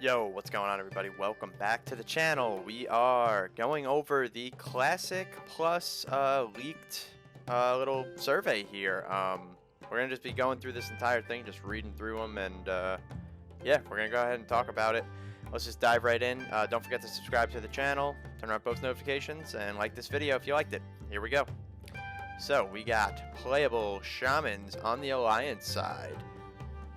Yo, what's going on, everybody? Welcome back to the channel. We are going over the Classic Plus leaked little survey here. We're going to just be going through this entire thing, just reading through them, and yeah, we're going to go ahead and talk about it. Let's just dive right in. Don't forget to subscribe to the channel, turn on post notifications, and like this video if you liked it. Here we go. So, we got playable shamans on the Alliance side.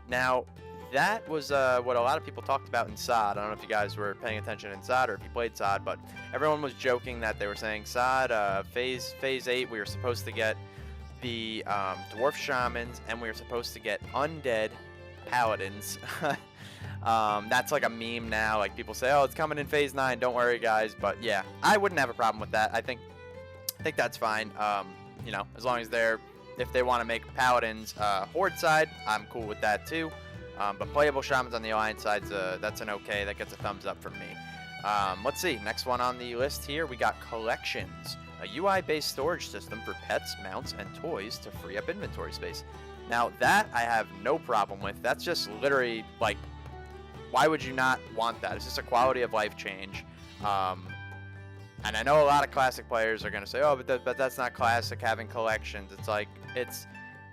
Now, that was what a lot of people talked about in SOD. I don't know if you guys were paying attention in SOD or if you played SOD, but everyone was joking that they were saying SOD, Phase 8, we were supposed to get the Dwarf Shamans, and we were supposed to get Undead Paladins. That's like a meme now. Like, people say, oh, it's coming in Phase 9, don't worry, guys. But yeah, I wouldn't have a problem with that. I think that's fine. You know, as long as if they want to make Paladins Horde side, I'm cool with that too. But playable Shamans on the Alliance side, that's an okay. That gets a thumbs up from me. Let's see. Next one on the list here, we got Collections. A UI-based storage system for pets, mounts, and toys to free up inventory space. Now, that I have no problem with. That's just literally, like, why would you not want that? It's just a quality of life change. And I know a lot of Classic players are going to say, oh, but that's not Classic having collections. It's like,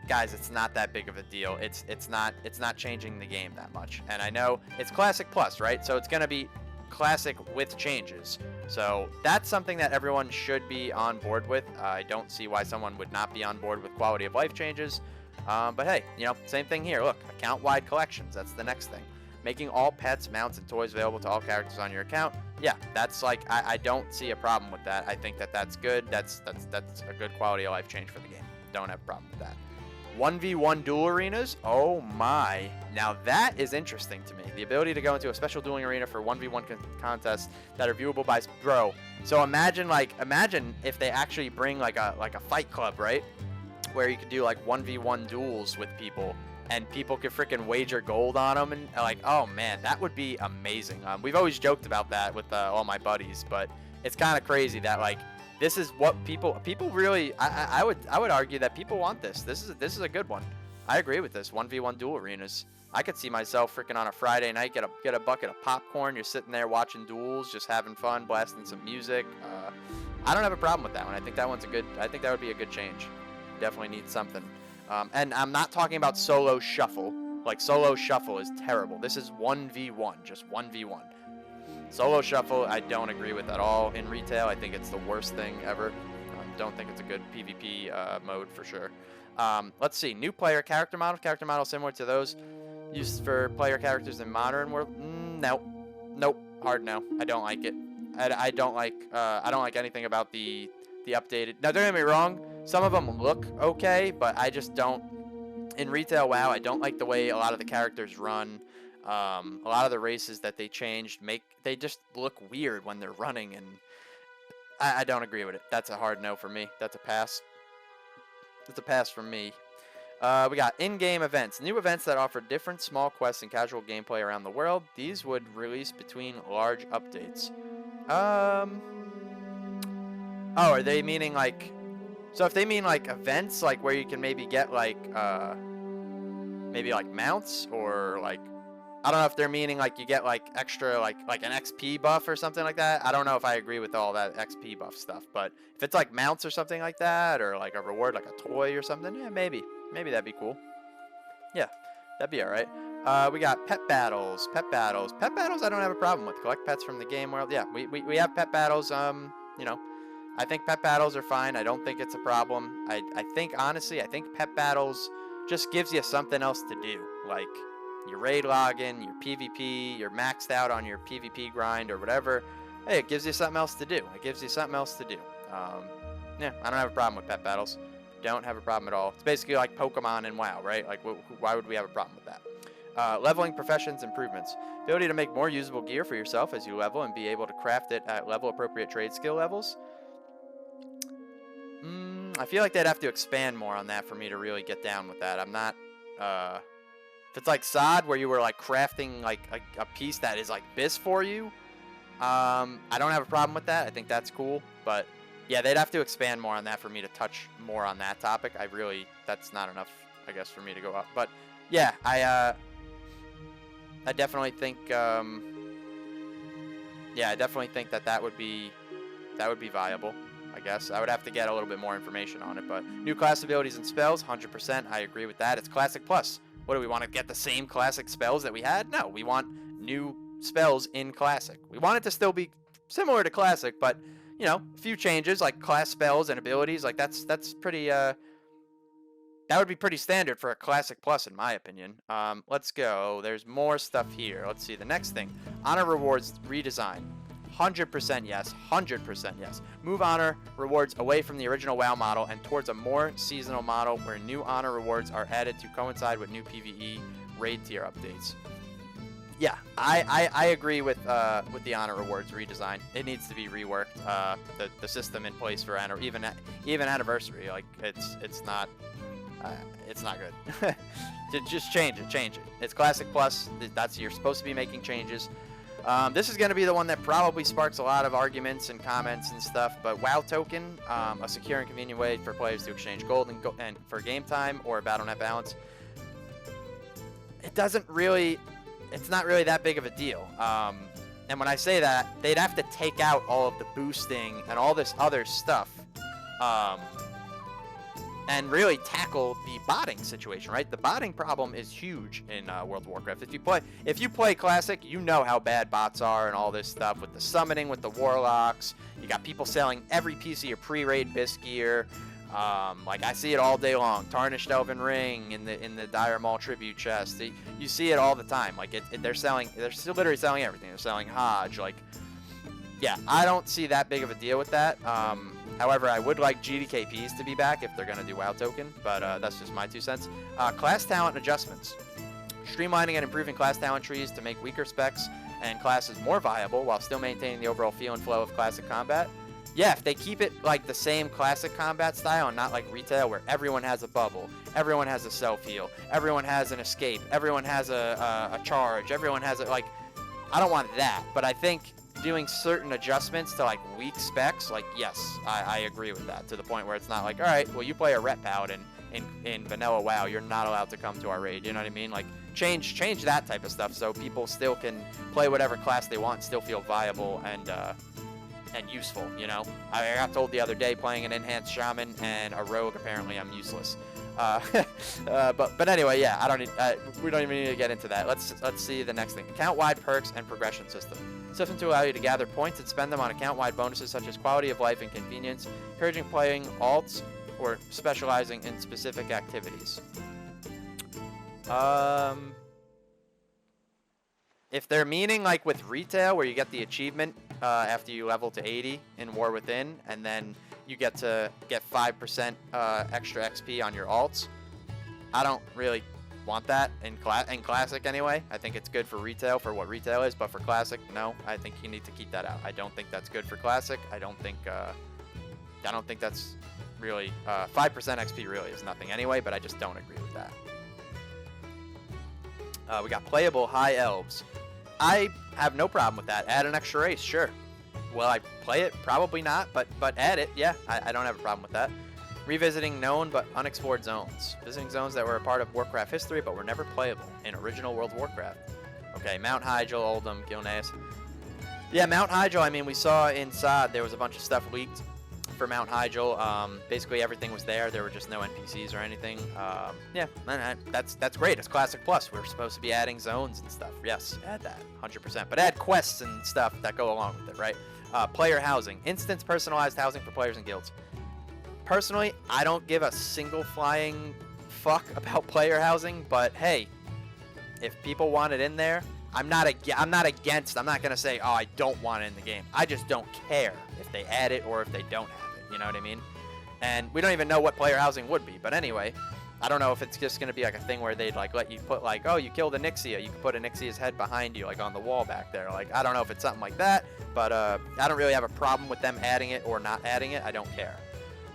guys, it's not that big of a deal. It's not changing the game that much. And I know it's Classic Plus, right? So it's going to be Classic with changes. So that's something that everyone should be on board with. I don't see why someone would not be on board with quality of life changes. But hey, you know, same thing here. Look, account-wide collections. That's the next thing. Making all pets, mounts, and toys available to all characters on your account. Yeah, that's like, I don't see a problem with that. I think that's good. That's a good quality of life change for the game. Don't have a problem with that. 1v1 duel arenas? Oh my. Now that is interesting to me. The ability to go into a special dueling arena for 1v1 contests that are viewable by... Bro, so imagine if they actually bring like a fight club, right? Where you could do like 1v1 duels with people. And people could freaking wager gold on them, and like, oh man, that would be amazing. We've always joked about that with all my buddies, but it's kind of crazy that like this is what people really. I would argue that people want this. This is a good one. I agree with this 1v1 duel arenas. I could see myself freaking on a Friday night get a bucket of popcorn. You're sitting there watching duels, just having fun, blasting some music. I don't have a problem with that one. I think that one's a good. I think that would be a good change. Definitely need something. And I'm not talking about solo shuffle. Like, solo shuffle is terrible. This is 1v1, just 1v1. Solo shuffle, I don't agree with at all in retail. I think it's the worst thing ever. Don't think it's a good PvP mode for sure. Let's see. New player character model. Character model similar to those used for player characters in Modern World. Nope. Nope. Hard no. I don't like it. I don't like anything about the updated. Now, don't get me wrong. Some of them look okay, but I just don't. In retail, WoW, I don't like the way a lot of the characters run. A lot of the races that they changed they just look weird when they're running, and I don't agree with it. That's a hard no for me. That's a pass. That's a pass from me. We got in-game events. New events that offer different small quests and casual gameplay around the world. These would release between large updates. Oh, are they meaning like... So if they mean like events, like where you can maybe get like, maybe like mounts, or like, I don't know if they're meaning like you get like extra, like an XP buff or something like that. I don't know if I agree with all that XP buff stuff, but if it's like mounts or something like that, or like a reward, like a toy or something, yeah, maybe that'd be cool. Yeah, that'd be all right. We got pet battles. Pet battles I don't have a problem with. Collect pets from the game world. Yeah, we have pet battles. You know, I think pet battles are fine. I don't think it's a problem. I think, honestly, I think pet battles just gives you something else to do. Like, your raid login, your PvP, you're maxed out on your PvP grind or whatever. Hey, it gives you something else to do. Yeah, I don't have a problem with pet battles. Don't have a problem at all. It's basically like Pokemon and WoW, right? Like, why would we have a problem with that? Leveling professions improvements. Ability to make more usable gear for yourself as you level and be able to craft it at level-appropriate trade skill levels. I feel like they'd have to expand more on that for me to really get down with that. I'm not, if it's like SOD where you were like crafting like a piece that is like this for you, I don't have a problem with that. I think that's cool, but yeah, they'd have to expand more on that for me to touch more on that topic. That's not enough, I guess, for me to go up. But yeah, I definitely think yeah, I definitely think that would be viable. I guess I would have to get a little bit more information on it, but new class abilities and spells, 100%. I agree with that. It's Classic Plus. What do we want to get the same classic spells that we had? No, we want new spells in Classic. We want it to still be similar to Classic, but you know, a few changes like class spells and abilities. Like that's pretty. That would be pretty standard for a Classic Plus, in my opinion. Let's go. There's more stuff here. Let's see the next thing. Honor rewards redesign. 100% yes, 100% yes. Move honor rewards away from the original WoW model and towards a more seasonal model where new honor rewards are added to coincide with new PvE raid tier updates. Yeah, I agree with the honor rewards redesign. It needs to be reworked. The system in place for even anniversary, like it's not good. Just change it. It's Classic Plus. You're supposed to be making changes. This is going to be the one that probably sparks a lot of arguments and comments and stuff, but WoW Token, a secure and convenient way for players to exchange gold and for game time or Battle.net balance. It's not really that big of a deal. And when I say that, they'd have to take out all of the boosting and all this other stuff, and really tackle the botting situation, right? The botting problem is huge in World of Warcraft. If you play Classic, you know how bad bots are and all this stuff with the summoning, with the warlocks. You got people selling every piece of your pre-raid bisque gear. Like I see it all day long. Tarnished Elven Ring in the Dire Maul tribute chest. You see it all the time. Like they're still literally selling everything. They're selling Hodge. Like, yeah, I don't see that big of a deal with that. However, I would like GDKPs to be back if they're going to do WoW Token, but that's just my 2 cents. Class talent adjustments. Streamlining and improving class talent trees to make weaker specs and classes more viable while still maintaining the overall feel and flow of Classic combat. Yeah, if they keep it like the same Classic combat style and not like retail where everyone has a bubble, everyone has a self-heal, everyone has an escape, everyone has a charge, everyone has like, I don't want that, but I think doing certain adjustments to like weak specs, like yes, I agree with that, to the point where it's not like, all right, well you play a Ret Paladin in vanilla WoW, you're not allowed to come to our raid, you know what I mean? Like change that type of stuff so people still can play whatever class they want, still feel viable and useful, you know? I got told the other day playing an enhanced shaman and a rogue, apparently I'm useless. But anyway, yeah, we don't even need to get into that. Let's see the next thing. Account-wide perks and progression system. System to allow you to gather points and spend them on account-wide bonuses such as quality of life and convenience, encouraging playing alts or specializing in specific activities. If they're meaning like with retail where you get the achievement after you level to 80 in War Within, and then you get 5% extra XP on your alts, I don't really want that in Classic anyway. I think it's good for retail for what retail is, but for Classic, no. I think you need to keep that out. I don't think that's good for Classic. I don't think that's really 5% XP really is nothing anyway, but I just don't agree with that. We got playable high elves. I have no problem with that. Add an extra race, sure. Will I play it? Probably not, but add it, yeah. I don't have a problem with that. Revisiting known but unexplored zones. Visiting zones that were a part of Warcraft history but were never playable in original World of Warcraft. Okay, Mount Hyjal, Oldham, Gilneas. Yeah, Mount Hyjal, I mean, we saw inside there was a bunch of stuff leaked for Mount Hyjal. Basically everything was there. There were just no NPCs or anything. Yeah, that's great. It's Classic Plus. We're supposed to be adding zones and stuff. Yes, add that, 100%. But add quests and stuff that go along with it, right? Player housing. Instance personalized housing for players and guilds. Personally, I don't give a single flying fuck about player housing, but hey, if people want it in there, I'm not against. I'm not gonna say, oh, I don't want it in the game. I just don't care if they add it or if they don't have it. You know what I mean? And we don't even know what player housing would be. But anyway, I don't know if it's just gonna be like a thing where they'd like let you put like, oh, you killed a Nixia, you can put a Nixia's head behind you, like on the wall back there. Like I don't know if it's something like that, but I don't really have a problem with them adding it or not adding it. I don't care.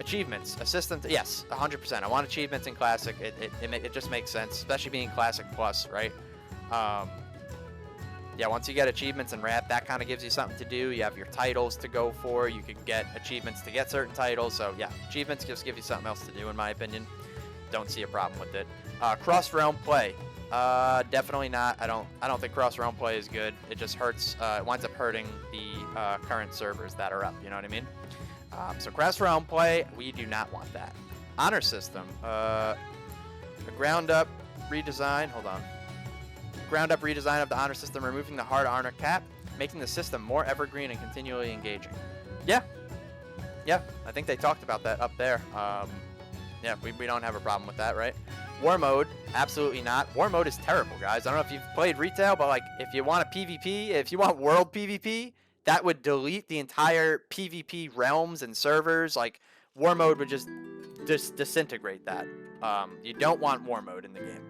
Achievements, assistant, yes, 100%. I want achievements in Classic. It just makes sense, especially being Classic Plus, right? Yeah, once you get achievements in Wrath, that kind of gives you something to do. You have your titles to go for. You could get achievements to get certain titles. So yeah, achievements just give you something else to do, in my opinion. Don't see a problem with it. Cross-realm play. Definitely not. I don't think cross-realm play is good. It just hurts. It winds up hurting the current servers that are up. You know what I mean? So cross-realm play, we do not want that. Honor system. A ground-up redesign. Hold on. Ground-up redesign of the honor system, removing the hard honor cap, making the system more evergreen and continually engaging. Yeah. Yeah. I think they talked about that up there. Yeah, we don't have a problem with that, right? War mode, absolutely not. War mode is terrible, guys. I don't know if you've played retail, but like if you want a PvP, if you want world PvP, that would delete the entire PvP realms and servers. Like war mode would just disintegrate that. You don't want war mode in the game.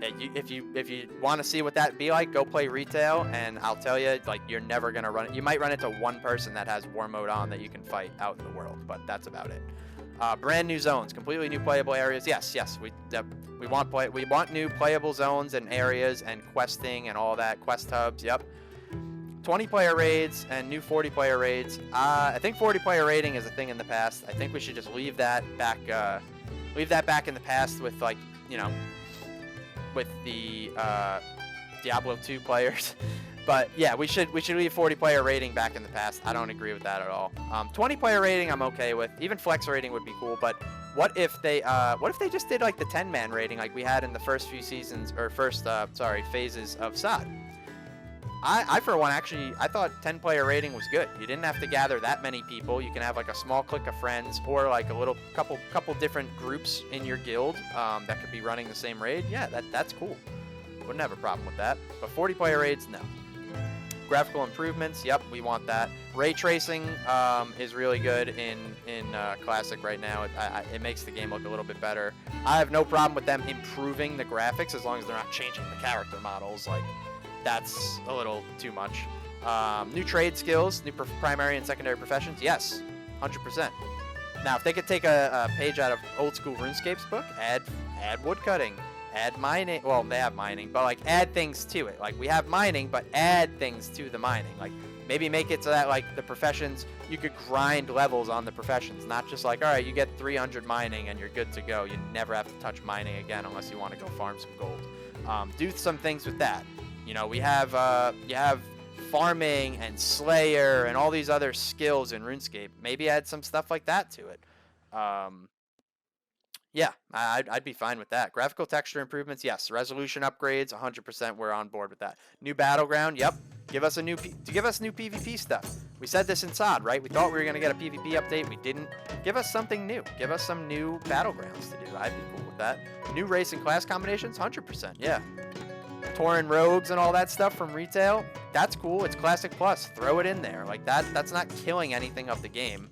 If you want to see what that'd be like, go play retail, and I'll tell you, like, you're never gonna run it. You might run into one person that has war mode on that you can fight out in the world, but that's about it. Brand new zones, completely new playable areas. Yes, we want new playable zones and areas and questing and all that. Quest hubs. Yep. 20-player raids and new 40-player raids. I think 40-player raiding is a thing in the past. I think we should just leave that back. Leave that back in the past with, like, you know, with the Diablo 2 players. But yeah, we should leave 40-player rating back in the past. I don't agree with that at all. 20-player rating I'm okay with. Even flex rating would be cool. But what if they just did like the 10-man rating like we had in the first few seasons or phases of SOD? I for one actually I thought 10-player rating was good. You didn't have to gather that many people. You can have like a small clique of friends or like a little couple different groups in your guild that could be running the same raid. Yeah, that's cool. Wouldn't have a problem with that. But 40-player raids, no. Graphical improvements, yep, we want that. Ray tracing is really good in Classic right now. It makes the game look a little bit better. I have no problem with them improving the graphics as long as they're not changing the character models. Like, that's a little too much. New trade skills, new primary and secondary professions, yes, 100%. Now, if they could take a page out of old school RuneScape's book, add woodcutting. Add mining. Well, they have mining, but like add things to it. Like we have mining, but add things to the mining. Like maybe make it so that like the professions, you could grind levels on the professions, not just like, all right, you get 300 mining and you're good to go. You never have to touch mining again unless you want to go farm some gold. Do some things with that. You know, you have farming and Slayer and all these other skills in RuneScape. Maybe add some stuff like that to it. Yeah, I'd be fine with that. Graphical texture improvements, yes. Resolution upgrades, 100%. We're on board with that. New battleground, yep. Give us new PvP stuff. We said this in SOD, right? We thought we were gonna get a PvP update. We didn't. Give us something new. Give us some new battlegrounds to do. I'd be cool with that. New race and class combinations, 100%. Yeah. Tauren rogues and all that stuff from retail, that's cool. It's Classic Plus. Throw it in there. Like that's not killing anything of the game.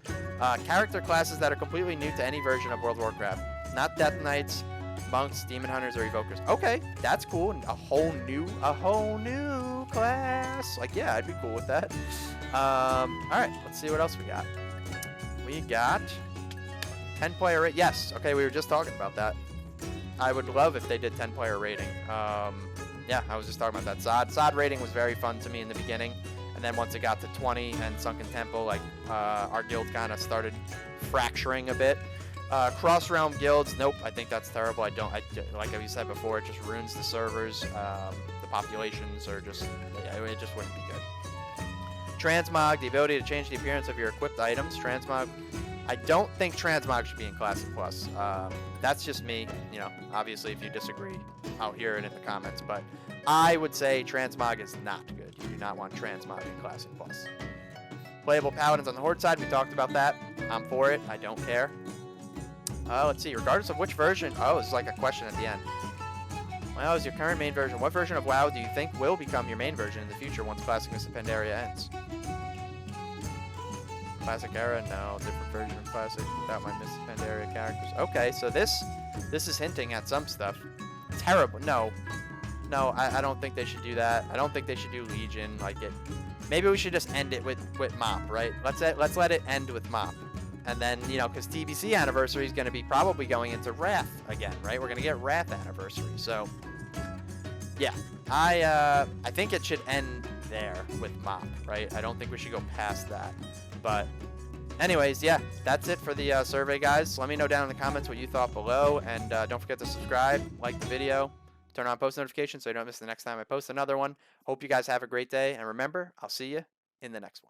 Character classes that are completely new to any version of World of Warcraft. Not Death Knights, Monks, Demon Hunters, or Evokers. Okay, that's cool. A whole new class. Like, yeah, I'd be cool with that. All right, let's see what else we got. We got 10-player rate. Yes, okay, we were just talking about that. I would love if they did 10-player rating. Yeah, I was just talking about that. SOD rating was very fun to me in the beginning, and then once it got to 20 and Sunken Temple, like our guild kind of started fracturing a bit. Cross-realm guilds, nope, I think that's terrible. Like I said before, it just ruins the servers. The populations are just, it just wouldn't be good. Transmog, the ability to change the appearance of your equipped items. Transmog, I don't think Transmog should be in Classic Plus. That's just me, you know, obviously if you disagree, I'll hear it in the comments, but I would say Transmog is not good. You do not want Transmog in Classic Plus. Playable Paladins on the Horde side, we talked about that. I'm for it, I don't care. Let's see, regardless of which version... Oh, this is like a question at the end. Well, is your current main version... What version of WoW do you think will become your main version in the future once Classic Mists of Pandaria ends? Classic era? No, different version of Classic without my Mists of Pandaria characters. Okay, so this is hinting at some stuff. Terrible. No, I don't think they should do that. I don't think they should do Legion. Like it... Maybe we should just end it with MOP, right? Let's let it end with MOP. And then, you know, because TBC Anniversary is going to be probably going into Wrath again, right? We're going to get Wrath Anniversary. So, yeah. I think it should end there with MOP, right? I don't think we should go past that. But, anyways, yeah. That's it for the survey, guys. Let me know down in the comments what you thought below. And don't forget to subscribe, like the video, turn on post notifications so you don't miss the next time I post another one. Hope you guys have a great day. And remember, I'll see you in the next one.